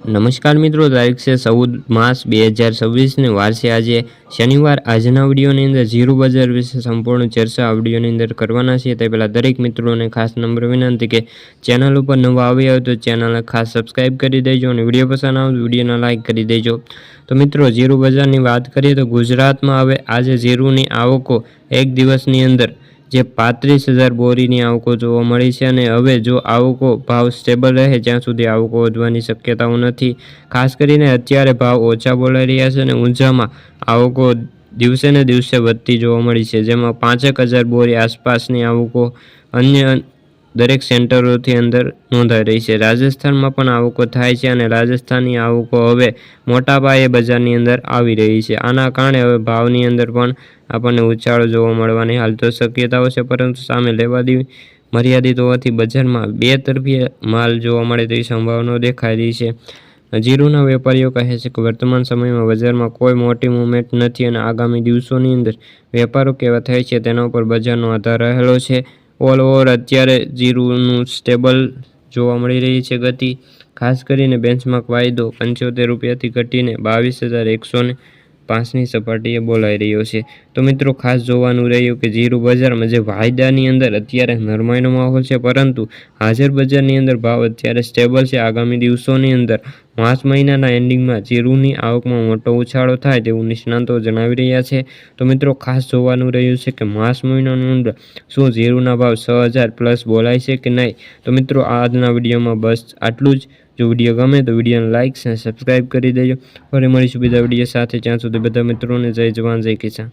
નમસ્કાર મિત્રો, તારીખ છે 14 માર્ચ 2026 વાર છે આજે શનિવાર। આજના વિડીયોની અંદર જીરું બજાર વિશે સંપૂર્ણ ચર્ચા આ વિડીયોની અંદર કરવાના છે। તે પહેલાં દરેક મિત્રોને ખાસ નમ્ર વિનંતી કે ચેનલ ઉપર નવા આવ્યા હોય તો ચેનલને ખાસ સબસ્ક્રાઈબ કરી દેજો અને વિડીયો પસંદ આવે તો વિડીયોને લાઇક કરી દેજો। તો મિત્રો, જીરું બજારની વાત કરીએ તો ગુજરાતમાં હવે આજે જીરુંની આવકો એક દિવસની અંદર જે 35,000 બોરીની આવકો જોવા મળી છે અને હવે જો આવકો ભાવ સ્ટેબલ રહે જ્યાં સુધી આવકો વધવાની શક્યતાઓ નથી। ખાસ કરીને અત્યારે ભાવ ઓછા બોલાઈ રહ્યા છે અને ઊંઝામાં આવકો દિવસે ને દિવસે વધતી જોવા મળી છે, જેમાં 5,000 બોરી આસપાસની આવકો અન્ય દરેક સેન્ટરોથી અંદર નોંધાઈ રહી છે। રાજસ્થાનમાં પણ આવકો થાય છે અને રાજસ્થાનની આવકો હવે મોટા પાયે બજારની અંદર આવી રહી છે। આના કારણે હવે ભાવની અંદર પણ આપણને ઉછાળો જોવા મળવાની હાલ તો શક્યતાઓ છે, પરંતુ સામે લેવાતી મર્યાદિત હોવાથી બજારમાં બે તરફી માલ જોવા મળે તેવી સંભાવનાઓ દેખાઈ રહી છે। જીરુના વેપારીઓ કહે છે કે વર્તમાન સમયમાં બજારમાં કોઈ મોટી મૂવમેન્ટ નથી અને આગામી દિવસોની અંદર વેપારો કેવા થાય છે તેના ઉપર બજારનો આધાર રહેલો છે। ઓલ ઓવર અત્યારે જીરુનું સ્ટેબલ જોવા મળી રહી છે ગતિ। ખાસ કરીને બેન્ચમાર્ક વાયદો 75 રૂપિયાથી ઘટીને 22,105ની સપાટીએ બોલાઈ રહ્યો છે। તો મિત્રો, ખાસ જોવાનું રહ્યું કે જીરું બજારમાં જે વાયદાની અંદર અત્યારે નરમાઈનો માહોલ છે, પરંતુ હાજર બજારની અંદર ભાવ અત્યારે સ્ટેબલ છે। આગામી દિવસોની અંદર માર્ચ મહિનાના એન્ડિંગમાં જીરુની આવકમાં મોટો ઉછાળો થાય તેવું નિષ્ણાતો જણાવી રહ્યા છે। તો મિત્રો, ખાસ જોવાનું રહ્યું છે કે માર્ચ મહિનાની અંદર શું જીરુના ભાવ 6,000 પ્લસ બોલાય છે કે નહીં। તો મિત્રો, આજના વિડીયોમાં બસ આટલું જ। જો વિડીયો ગમે તો વિડીયોને લાઇક અને સબસ્ક્રાઈબ કરી દેજો। ફરી મળીશું બીજા વિડીયો સાથે, ત્યાં સુધી બધા મિત્રોને જય જવાન જય કિસાન।